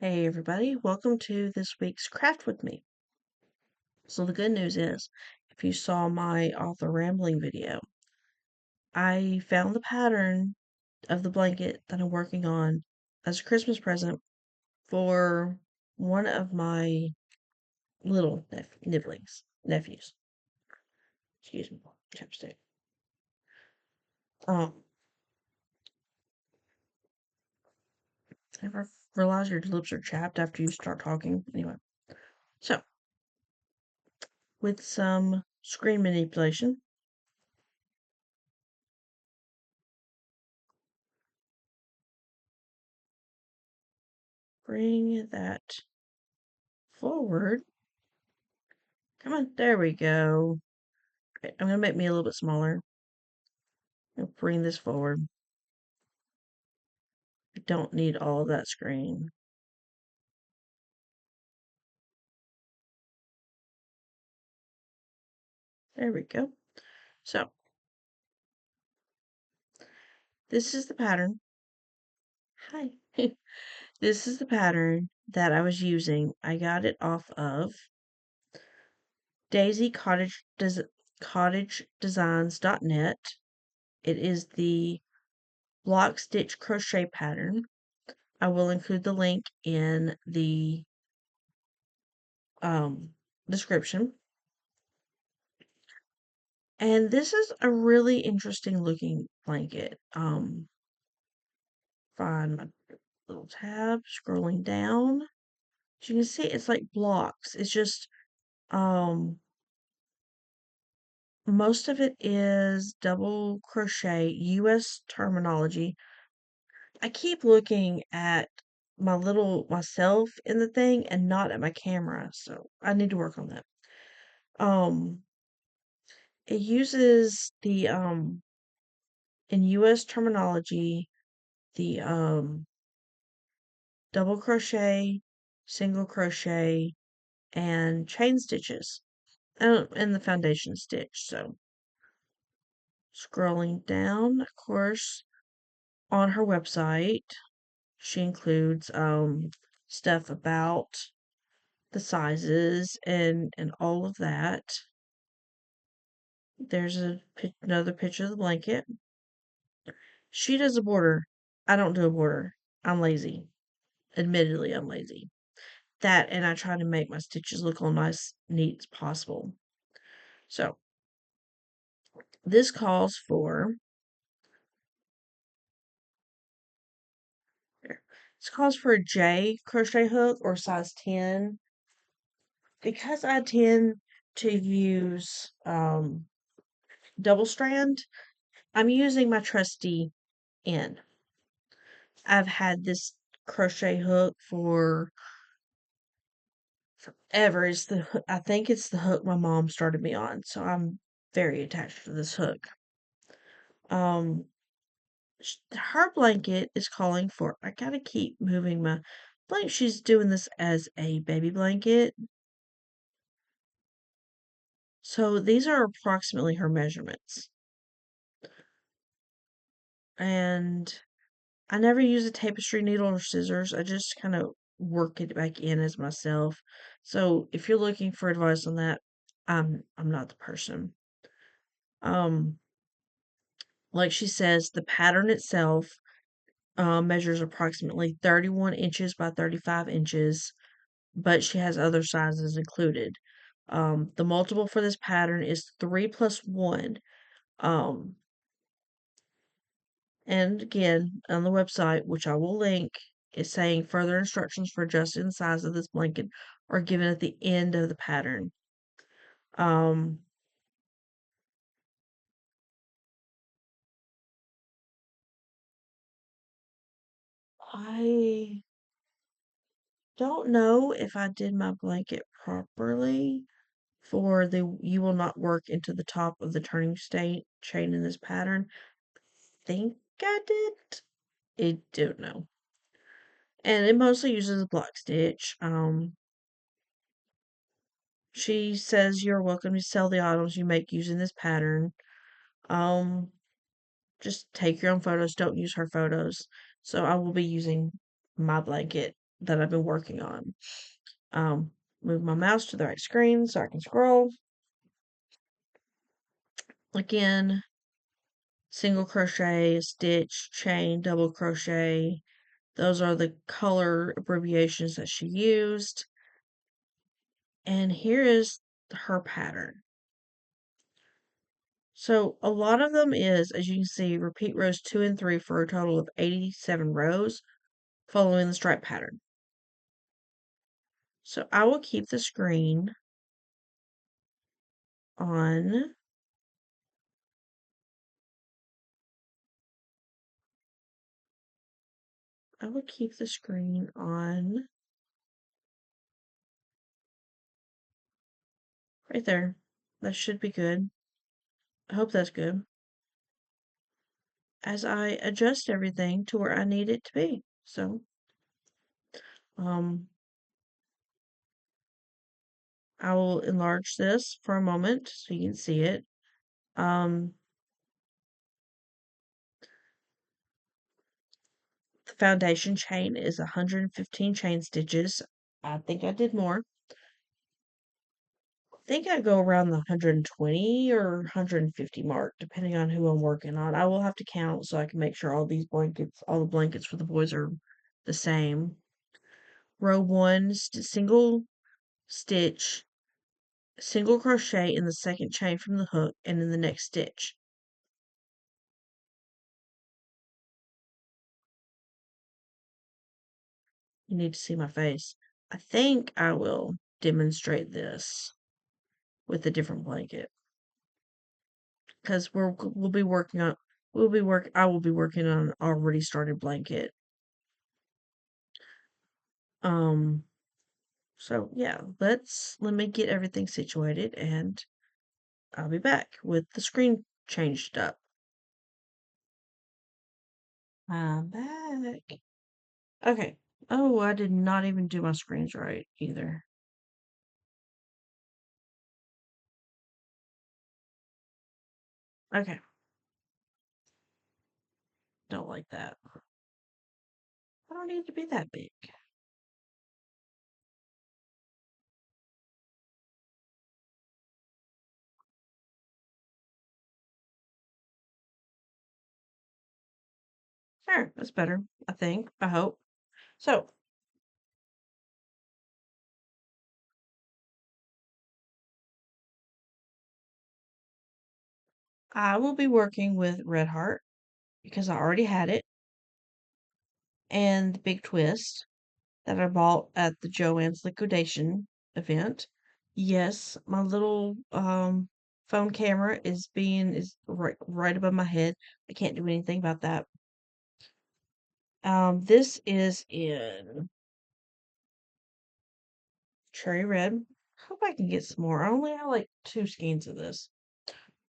Hey everybody, welcome to this week's craft with me. So the good news is, if you saw my author rambling video, I found the pattern of the blanket that I'm working on as a Christmas present for one of my little nephews. Excuse me, chapstick. Um, Ever realize your lips are chapped after you start talking? Anyway, so with some screen manipulation, bring that forward. Come on, there we go. Okay, I'm gonna make me a little bit smaller. I'll bring this forward. I don't need all of that screen. There we go. So, this is the pattern. Hi. This is the pattern that I was using. I got it off of cottagedesigns.net. It is the block stitch crochet pattern. I will include the link in the description. And this is a really interesting looking blanket. Find my little tab, scrolling down. As you can see, it's like blocks. It's just, most of it is double crochet, US terminology. I keep looking at myself in the thing and not at my camera, so I need to work on that. Um, it uses in US terminology, the, double crochet, single crochet, and chain stitches, and the foundation stitch. So scrolling down, of course, on her website, she includes stuff about the sizes and all of that. There's another picture of the blanket. She does a border. I don't do a border. I'm lazy. Admittedly, I'm lazy. That and I try to make my stitches look all nice, neat as possible. So this calls for this calls for a J crochet hook or size 10. Because I tend to use double strand, I'm using my trusty N. I've had this crochet hook for forever. I think it's the hook my mom started me on, so I'm very attached to this hook. Um, her blanket is calling for. I gotta keep moving my blanket. She's doing this as a baby blanket. So these are approximately her measurements. And I never use a tapestry needle or scissors. I just kind of work it back in as myself. So if you're looking for advice on that, I'm not the person. Um, like she says, the pattern itself measures approximately 31 inches by 35 inches, but she has other sizes included. The multiple for this pattern is 3 plus 1. Um, And again, on the website, which I will link, is saying further instructions for adjusting the size of this blanket are given at the end of the pattern. Um, I don't know if I did my blanket properly for the you will not work into the top of the turning state chain in this pattern. Think I did. I don't know. And it mostly uses a block stitch. She says you're welcome to sell the items you make using this pattern. Um, just take your own photos, don't use her photos. So I will be using my blanket that I've been working on. Um, move my mouse to the right screen so I can scroll. Again, single crochet, stitch, chain, double crochet. Those are the color abbreviations that she used. And here is her pattern. So a lot of them is, as you can see, repeat rows 2 and 3 for a total of 87 rows, following the stripe pattern. So I will keep the screen on. I will keep the screen on right there. That should be good. I hope that's good. As I adjust everything to where I need it to be. So, um, I will enlarge this for a moment so you can see it. Um, the foundation chain is 115 chain stitches. I think I did more. I think I go around the 120 or 150 mark, depending on who I'm working on. I will have to count so I can make sure all the blankets for the boys are the same. Row 1, single stitch, single crochet in the second chain from the hook and in the next stitch. You need to see my face. I think I will demonstrate this with a different blanket because I will be working on an already started blanket. Um, so yeah, let me get everything situated and I'll be back with the screen changed up. I'm back. Okay. Oh, I did not even do my screens right either. Okay. Don't like that. I don't need to be that big. There, that's better, I think. I hope. So, I will be working with Red Heart because I already had it, and the Big Twist that I bought at the Joann's liquidation event. Yes, my little phone camera is right above my head. I can't do anything about that. This is in cherry red. Hope I can get some more. I only have like 2 skeins of this.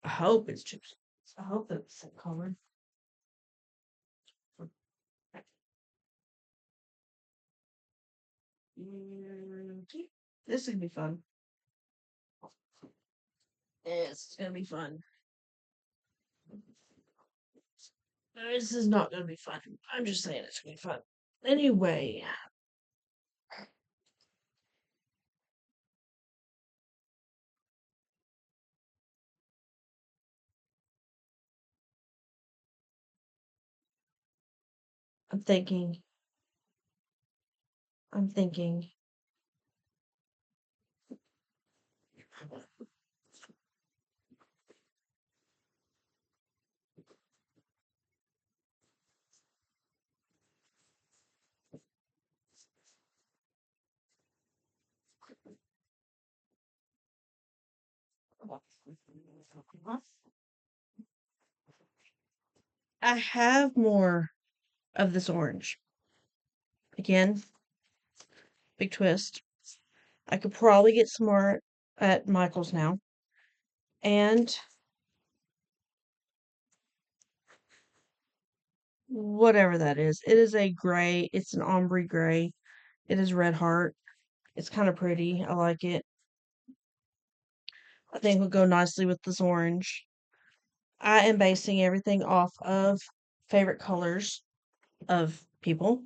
I hope it's two skeins. I hope that's the color. This is gonna be fun. It's gonna be fun. This is not gonna be fun. I'm just saying it's gonna be fun. Anyway, I'm thinking, I'm thinking. I have more of this orange. Again, big twist. I could probably get some more at Michael's now. And whatever that is, it is a gray. It's an ombre gray. It is red heart. It's kind of pretty. I like it. I think it will go nicely with this orange. I am basing everything off of favorite colors of people.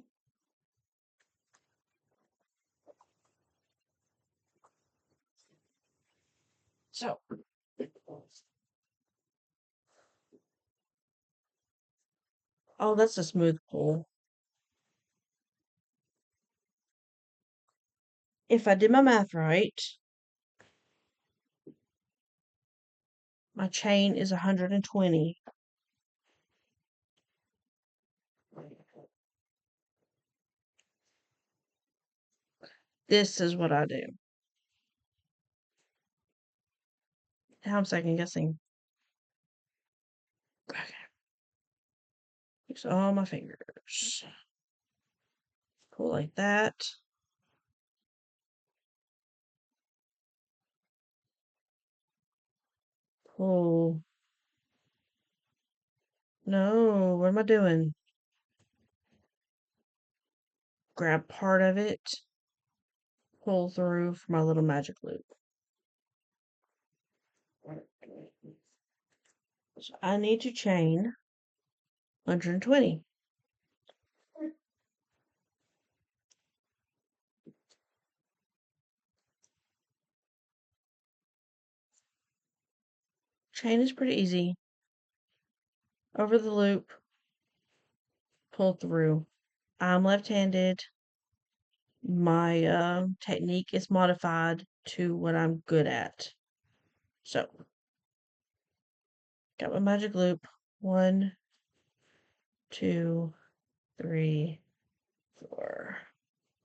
So, oh, that's a smooth pull. If I did my math right, my chain is 120. This is what I do. Now I'm second guessing. Okay. Use all my fingers. Pull like that. Pull. No, what am I doing? Grab part of it. Pull through for my little magic loop. So I need to chain 120. Chain is pretty easy. Over the loop, pull through. I'm left-handed. My technique is modified to what I'm good at. So, got my magic loop. 1, 2, 3, 4,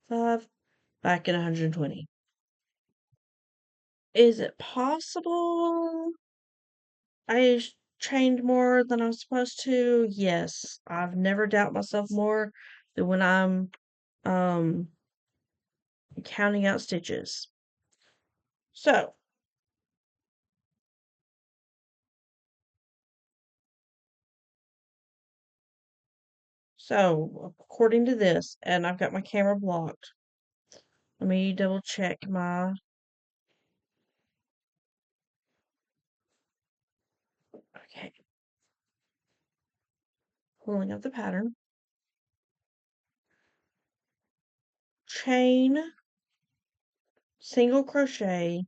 5. Back in 120. Is it possible I trained more than I'm supposed to? Yes. I've never doubt myself more than when I'm um counting out stitches. So, according to this, and I've got my camera blocked. Let me double check my. Okay, pulling up the pattern. Chain, single crochet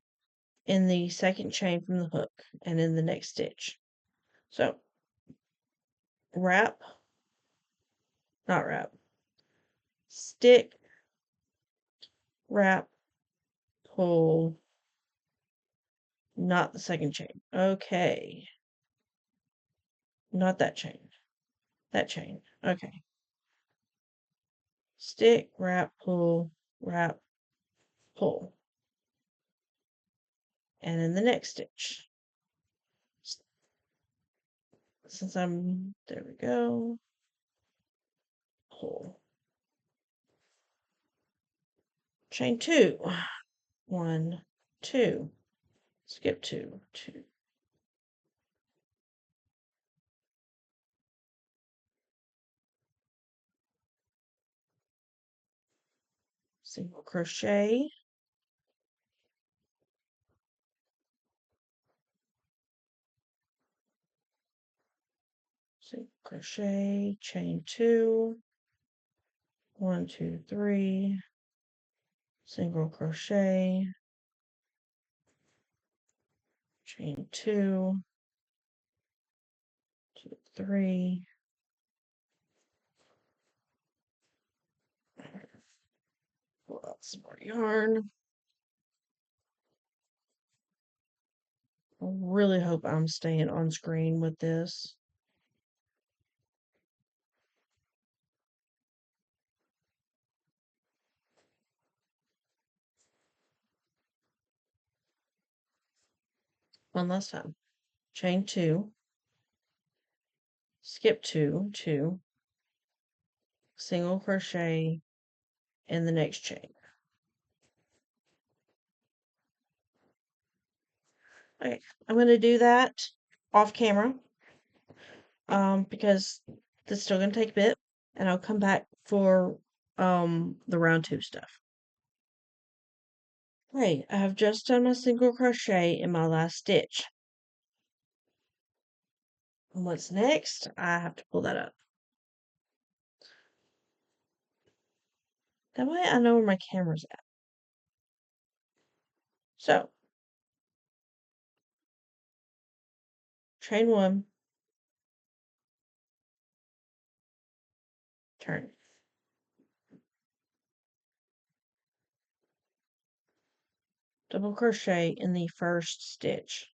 in the second chain from the hook and in the next stitch. So, wrap, not wrap, stick, wrap, pull, not the second chain. Okay, not that chain. That chain. Okay. Stick, wrap, pull, pull. And in the next stitch. Since there we go. Pull. Chain 2. 1, 2. Skip 2, 2. Single crochet. Single crochet, chain 2. 1, 2, 3. Single crochet. Chain 2. 2, 3. Pull out some more yarn. I really hope I'm staying on screen with this. One last time. Chain 2. Skip 2, 2. Single crochet in the next chain. Okay, I'm going to do that off camera because this is still going to take a bit, and I'll come back for the round 2 stuff. Okay, I have just done my single crochet in my last stitch. And what's next? I have to pull that up. That way I know where my camera's at. So, chain one, turn, double crochet in the first stitch.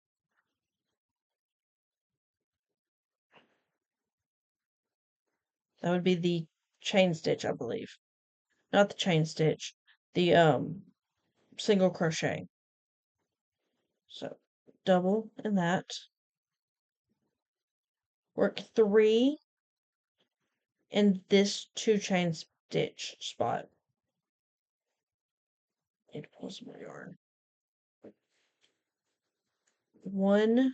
That would be the chain stitch, I believe. Not the chain stitch, the single crochet. So double in that. Work 3 in this 2 chain stitch spot. Need to pull some more yarn. 1,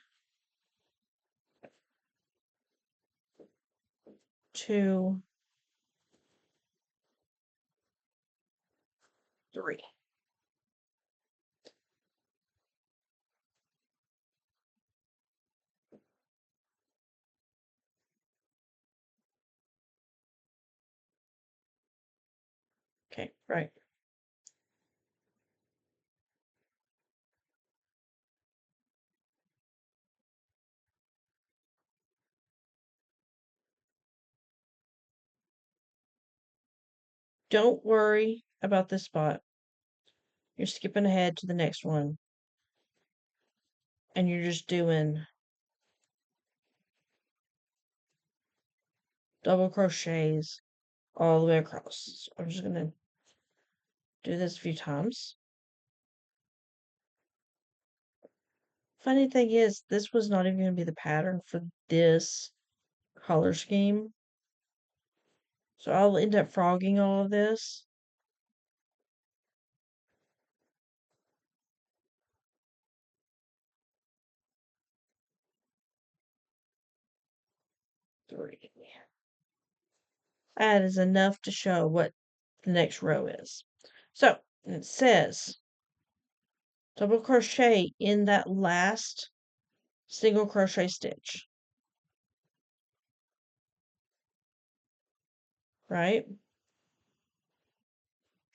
2, 3. Okay, right. Don't worry about this spot. You're skipping ahead to the next one. And you're just doing double crochets all the way across. So I'm just going to do this a few times. Funny thing is, this was not even going to be the pattern for this color scheme. So I'll end up frogging all of this. Three. That is enough to show what the next row is. So it says double crochet in that last single crochet stitch, right?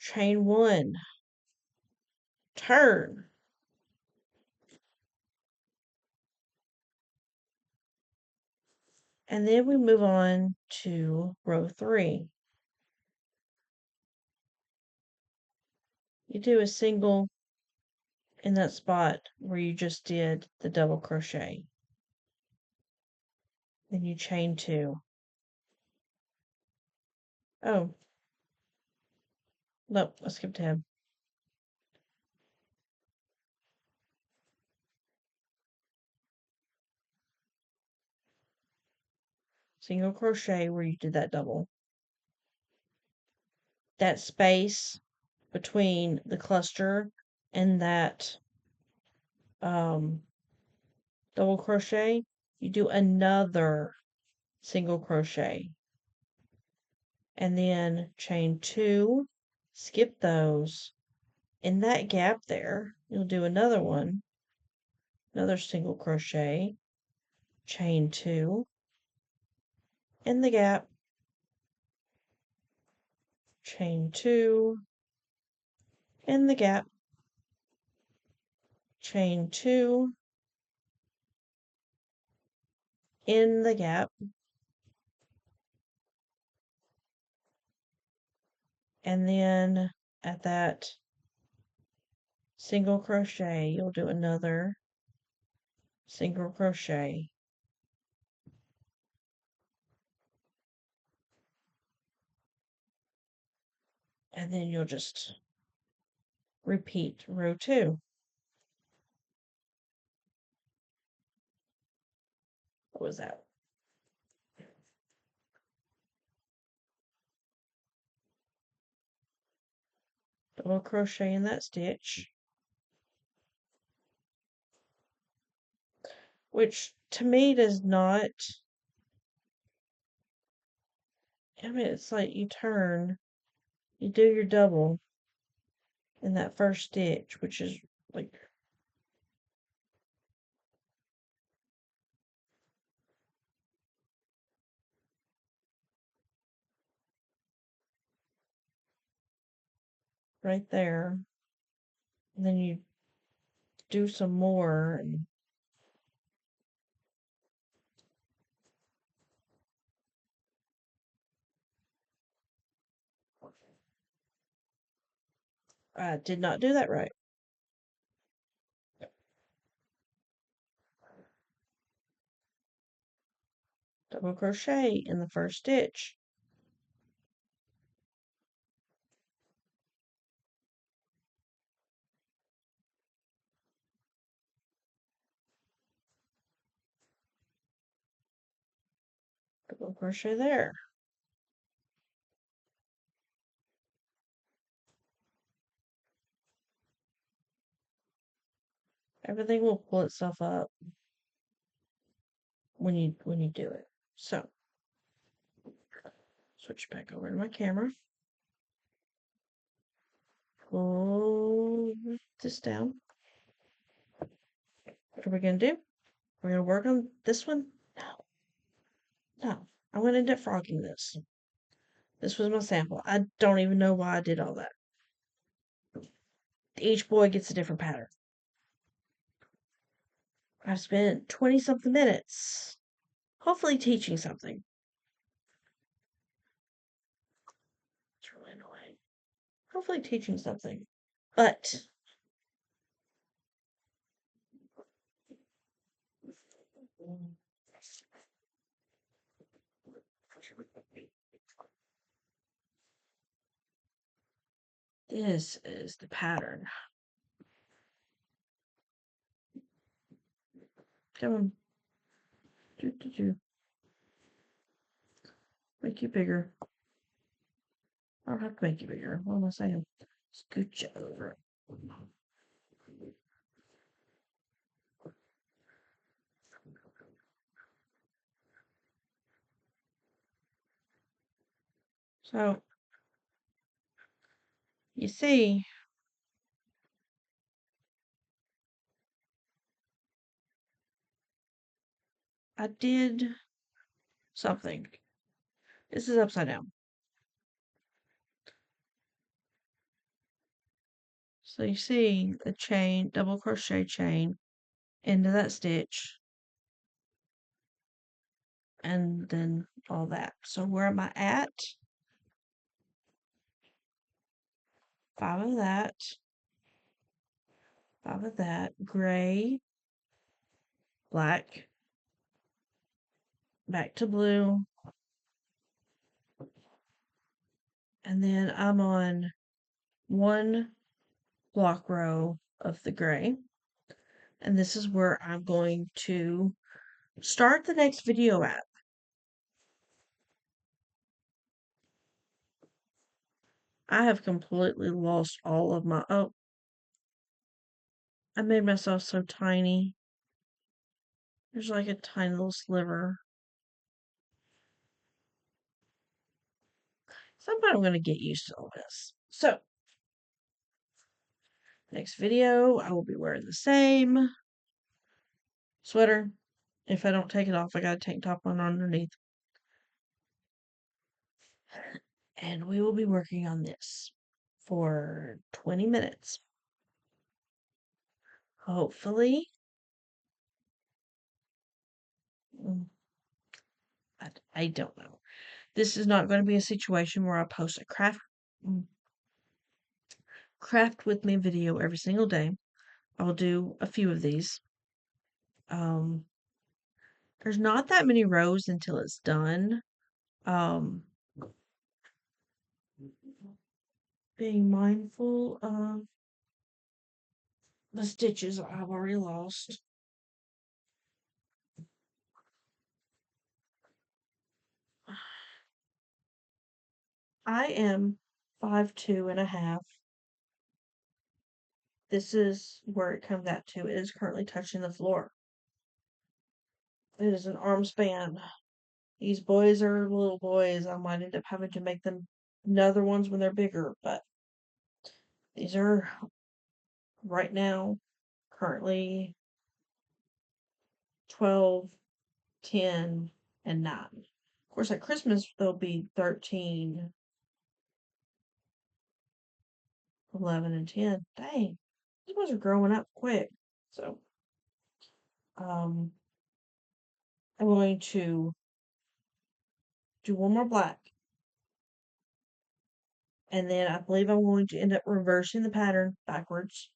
Chain 1, turn, and then we move on to row 3. You do a single in that spot where you just did the double crochet. Then you chain 2. Oh, nope, I skipped ahead. Single crochet where you did that double. That space between the cluster and that double crochet, you do another single crochet and then chain 2, skip those. In that gap there, you'll do another one, another single crochet, chain 2, in the gap, chain 2, in the gap, chain 2, in the gap, and then at that single crochet, you'll do another single crochet. And then you'll just repeat row 2. What was that? Double crochet in that stitch, which to me does not, I mean, it's like you turn, you do your double in that first stitch, which is like right there. And then you do some more, and I did not do that right. Double crochet in the first stitch. Double crochet there. Everything will pull itself up when you do it. So switch back over to my camera. Pull this down. What are we gonna do? We're gonna work on this one? No. No. I'm gonna end up frogging this. This was my sample. I don't even know why I did all that. Each boy gets a different pattern. I've spent 20 something minutes, hopefully teaching something. It's really annoying. Hopefully teaching something. But this is the pattern. Come on. Do. Make you bigger. I don't have to make you bigger. What am I saying? Scooch over. So, you see, I did something. This is upside down. So you see the chain, double crochet chain into that stitch, and then all that. So where am I at? 5 of that, 5 of that, gray, black, back to blue, and then I'm on one block row of the gray, and this is where I'm going to start the next video at. I have completely lost all of my, oh, I made myself so tiny. There's like a tiny little sliver. Sometime I'm going to get used to all this. So, next video, I will be wearing the same sweater. If I don't take it off, I got a tank top on underneath. And we will be working on this for 20 minutes. Hopefully. mm, I don't know. This is not going to be a situation where I post a craft with me video every single day. I will do a few of these. Um, there's not that many rows until it's done. Um, being mindful of the stitches I've already lost. I am 5'2.5". This is where it comes out to. It is currently touching the floor. It is an arm span. These boys are little boys. I might end up having to make them another ones when they're bigger, but these are right now currently 12, 10, and 9. Of course, at Christmas they'll be 13, 11, and 10. Dang, these boys are growing up quick. So, I'm going to do one more black, And then I believe I'm going to end up reversing the pattern backwards.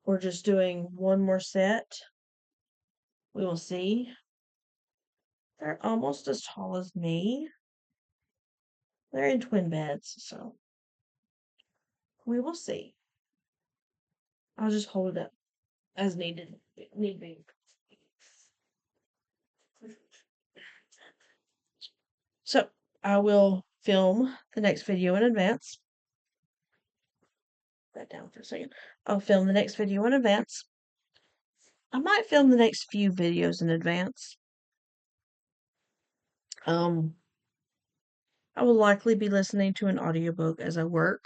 We're just doing one more set. We will see. They're almost as tall as me. They're in twin beds, so we will see. I'll just hold it up as needed. Need be. So I will film the next video in advance. Put that down for a second. I'll film the next video in advance. I might film the next few videos in advance. Um, I will likely be listening to an audiobook as I work.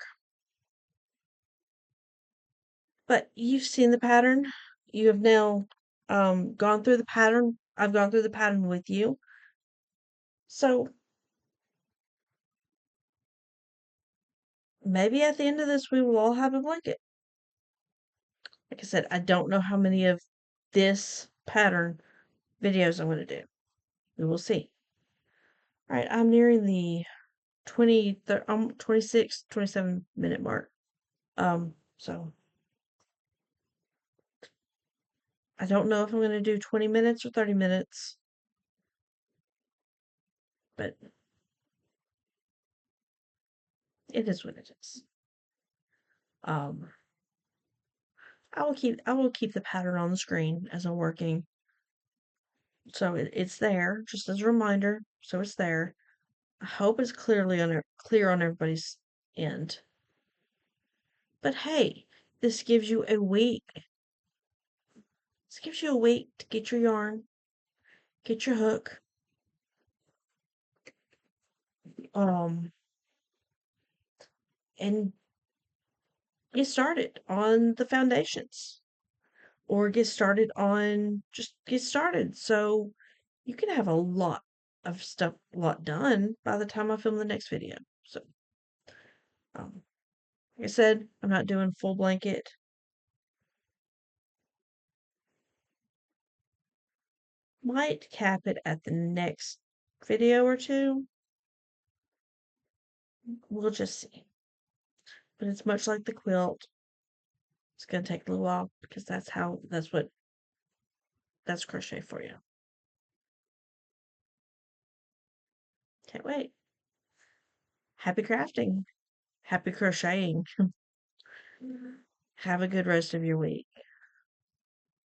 But you've seen the pattern. You have now gone through the pattern. I've gone through the pattern with you. So maybe at the end of this we will all have a blanket. Like I said, I don't know how many of this pattern videos I'm going to do. We will see. All right, I'm nearing the 26, 27 minute mark. So I don't know if I'm going to do 20 minutes or 30 minutes, but it is what it is. Um, I will keep the pattern on the screen as I'm working. So it's there, just as a reminder. So it's there. I hope it's clear on everybody's end. But hey, this gives you a week. This gives you a week to get your yarn, get your hook, um, and get started on the foundations. Or just get started. So you can have a lot of stuff, a lot done by the time I film the next video. So, um, like I said, I'm not doing full blanket. Might cap it at the next video or two. We'll just see. But it's much like the quilt. It's gonna take a little while because that's crochet for you. Can't wait. Happy crafting. Happy crocheting. Have a good rest of your week.